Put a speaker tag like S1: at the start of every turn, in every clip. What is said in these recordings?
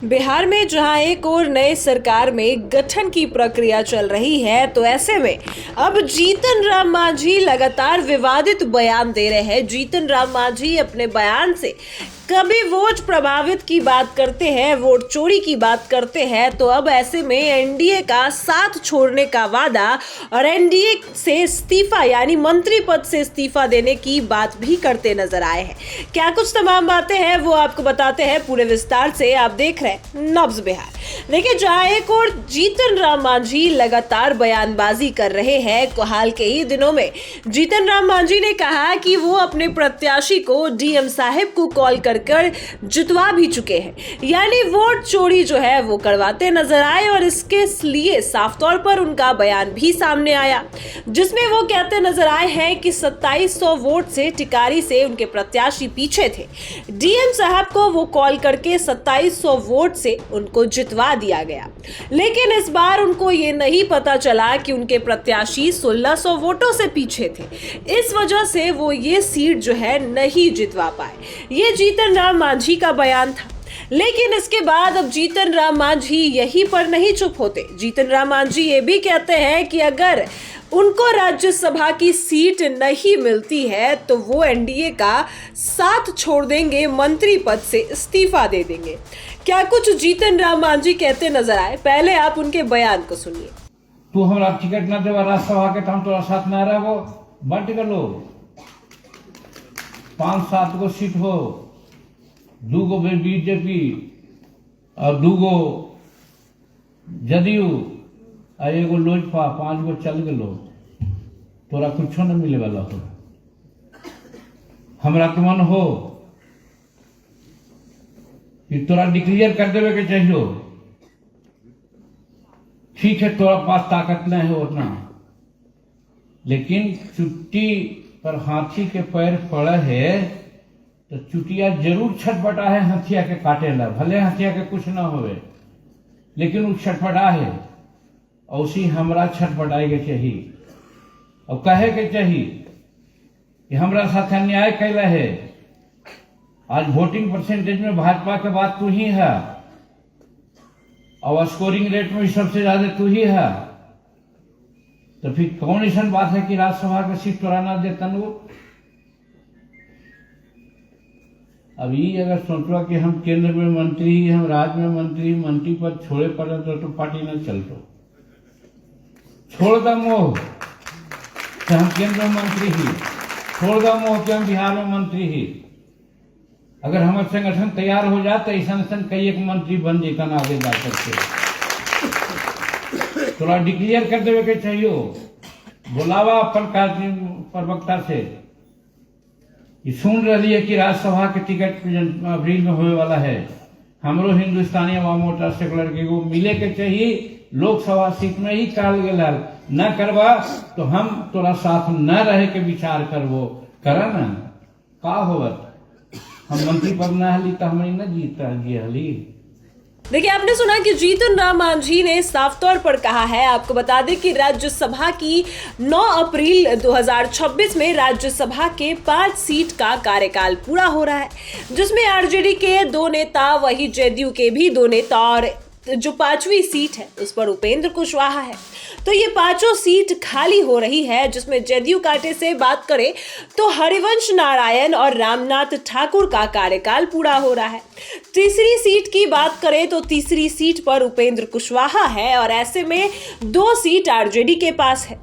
S1: बिहार में जहां एक और नए सरकार में गठन की प्रक्रिया चल रही है, तो ऐसे में अब जीतन राम मांझी लगातार विवादित बयान दे रहे हैं। जीतन राम मांझी अपने बयान से कभी वोट प्रभावित की बात करते हैं, वोट चोरी की बात करते हैं, तो अब ऐसे में एनडीए का साथ छोड़ने का वादा और एनडीए से इस्तीफा यानी मंत्री पद से इस्तीफा देने की बात भी करते नजर आए हैं। क्या कुछ तमाम बातें हैं वो आपको बताते हैं पूरे विस्तार से। आप देख रहे हैं नब्ज बिहार। देखिए, जहां एक और जीतन राम मांझी लगातार बयानबाजी कर रहे हैं, हाल के ही दिनों में जीतन राम मांझी ने कहा कि वो अपने प्रत्याशी को डीएम साहब को कॉल कर जितवा भी चुके हैं, यानी वोट चोरी जो है वो करवाते नजर आए। और इसके लिए साफ तौर पर उनका बयान भी सामने आया, जिसमें वो कहते नजर आए हैं कि 2700 वोट से टिकारी से उनके प्रत्याशी पीछे थे। डीएम साहब को वो कॉल करके 2700 वोट से उनको जितवा दिया गया, लेकिन इस बार उनको ये नहीं पता चला कि उनके प्रत्याशी 1600 वोटों से पीछे थे। इस वजह से वो ये सीट जो है नहीं जितवा पाए। ये जीतन राम मांझी का बयान था। लेकिन इसके बाद अब जीतन राम मांझी यहीं पर नहीं चुप होते। जीतन राम मांझी ये भी कहते हैं कि अगर उनको राज्यसभा की सीट नहीं मिलती है तो वो एनडीए का साथ छोड़ देंगे, मंत्री पद से इस्तीफा दे देंगे। क्या कुछ जीतन राम मांझी कहते नजर आए, पहले आप उनके बयान को सुनिए।
S2: तू हमरा टिकट न देवा राज्यसभा के, तो हम तोरा साथ न रहबो। बंट कर लो, 5-7 गो सीट हो, 2 गो बीजेपी और 2 गो जदयू और 1 गो लोजपा, 5 गो चल गलो, तोरा कुछो न मिले वाला हो। हमरा के मन हो कि तोरा डिक्लेयर कर देवे के चाहिए, ठीक है, तोरा पास ताकत नहीं है उतना, लेकिन चुट्टी पर हाथी के पैर पड़े है तो चुटिया जरूर छटपटा है हथिया के काटे ला। भले हथिया के कुछ ना होवे, लेकिन वो छटपटा है, और उसी हमरा छटपटाए के चाहिए और कहे के चाहिए कि हमरा साथ अन्याय कैला है। आज वोटिंग परसेंटेज में भाजपा के बाद तू ही है, और स्कोरिंग रेट में भी सबसे ज्यादा तू ही है, तो फिर कौन ऐसा बात है कि राज्यसभा का सीट तोरा ना देतन वो। अभी अगर सोचो कि हम केंद्र में मंत्री, हम राज्य में मंत्री पद छोड़े पड़े तो पार्टी न चलतो। छोड़ द मोह कि हम केंद्र में मंत्री ही, छोड़ द मोह कि हम बिहार में मंत्री ही। अगर हमारे संगठन तैयार हो जाए ऐसा कई एक मंत्री बन जेतन आगे जा सकते। थोड़ा डिक्लेयर कर देवे के चाहिए, बुलावा अपन प्रवक्ता से कि सुन रही है कि राज्यसभा के टिकट अप्रैल में होने वाला है, हमरो हिंदुस्तानी अवाम मोर्चा सेकुलर के वो मिले के चाहिए, लोकसभा सीट में ही काल गया न करवा तो हम तोरा साथ न रहे के विचार करवो करा न का होवत। हम मंत्री पद न हली तो हमें न जीता हली।
S1: देखिए, आपने सुना कि जीतन राम मांझी ने साफ तौर पर कहा है। आपको बता दें कि राज्यसभा की 9 अप्रैल 2026 में राज्यसभा के 5 सीट का कार्यकाल पूरा हो रहा है, जिसमें आरजेडी के 2 नेता, वही जदयू के भी 2 नेता, और जो 5वीं सीट है उस पर उपेंद्र कुशवाहा है। तो ये 5 सीट खाली हो रही है, जिसमें जदयू कांटे से बात करें तो हरिवंश नारायण और रामनाथ ठाकुर का कार्यकाल पूरा हो रहा है। तीसरी सीट की बात करें तो तीसरी सीट पर उपेंद्र कुशवाहा है, और ऐसे में 2 सीट आरजेडी के पास है।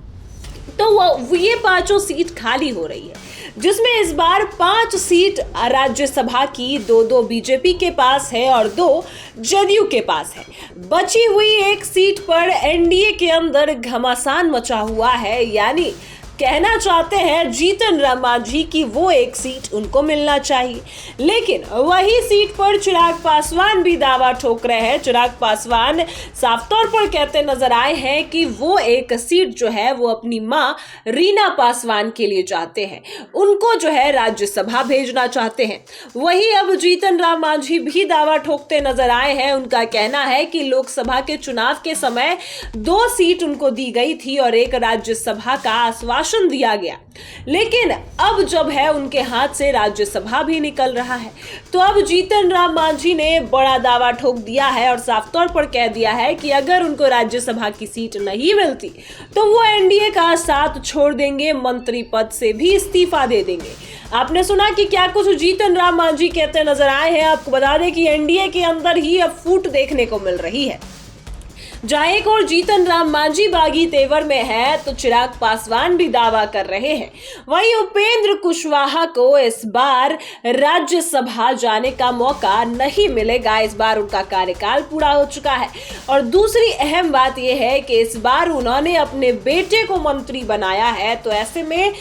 S1: तो ये 5 सीट खाली हो रही है, जिसमें इस बार 5 सीट राज्यसभा की 2-2 बीजेपी के पास है और 2 जदयू के पास है। बची हुई 1 सीट पर एनडीए के अंदर घमासान मचा हुआ है, यानी कहना चाहते हैं जीतन राम मांझी की वो 1 सीट उनको मिलना चाहिए। लेकिन वही सीट पर चिराग पासवान भी दावा ठोक रहे हैं। चिराग पासवान साफ तौर पर कहते नजर आए हैं कि वो 1 सीट जो है वो अपनी मां रीना पासवान के लिए चाहते हैं, उनको जो है राज्यसभा भेजना चाहते हैं। वही अब जीतन राम मांझी भी दावा ठोकते नजर आए हैं। उनका कहना है कि लोकसभा के चुनाव के समय 2 सीट उनको दी गई थी और 1 राज्यसभा का आश्वासन आश्वासन दिया गया, लेकिन अब जब है उनके हाथ से राज्यसभा भी निकल रहा है, तो अब जीतन राम मांझी ने बड़ा दावा ठोक दिया है और साफ तौर पर कह दिया है कि अगर उनको राज्यसभा की सीट नहीं मिलती तो वो एनडीए का साथ छोड़ देंगे, मंत्री पद से भी इस्तीफा दे देंगे। आपने सुना कि क्या कुछ जीतन राम मांझी कहते नजर आए हैं। आपको बता दें कि एनडीए के अंदर ही अब फूट देखने को मिल रही है। जहां एक और जीतन राम मांझी बागी तेवर में है, तो चिराग पासवान भी दावा कर रहे हैं। वहीं उपेंद्र कुशवाहा को इस बार राज्यसभा जाने का मौका नहीं मिलेगा। इस बार उनका कार्यकाल पूरा हो चुका है और दूसरी अहम बात यह है कि इस बार उन्होंने अपने बेटे को मंत्री बनाया है, तो ऐसे में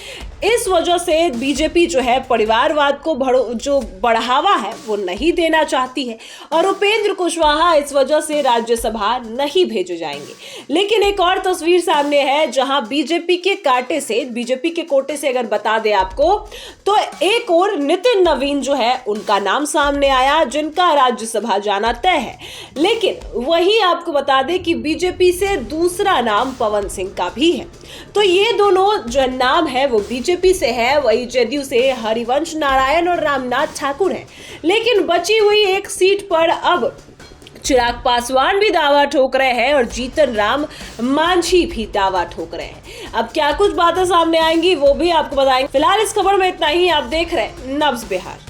S1: इस वजह से बीजेपी जो है परिवारवाद को जो बढ़ावा है वो नहीं देना चाहती है और उपेंद्र कुशवाहा इस वजह से राज्यसभा नहीं भेजे जाएंगे। लेकिन एक और तस्वीर सामने है जहां बीजेपी के कोटे से अगर बता दे आपको, तो एक और नितिन नवीन जो है उनका नाम सामने आया, जिनका राज्यसभा जाना तय है। लेकिन वही आपको बता दें कि बीजेपी से दूसरा नाम पवन सिंह का भी है। तो ये दोनों जो नाम है वो बीजेपी से है, वही जदयू से हरिवंश नारायण और रामनाथ ठाकुर है। लेकिन बची हुई एक सीट पर अब चिराग पासवान भी दावा ठोक रहे हैं और जीतन राम मांझी भी दावा ठोक रहे हैं। अब क्या कुछ बातें सामने आएंगी वो भी आपको बताएंगे। फिलहाल इस खबर में इतना ही। आप देख रहे हैं नब्ज बिहार।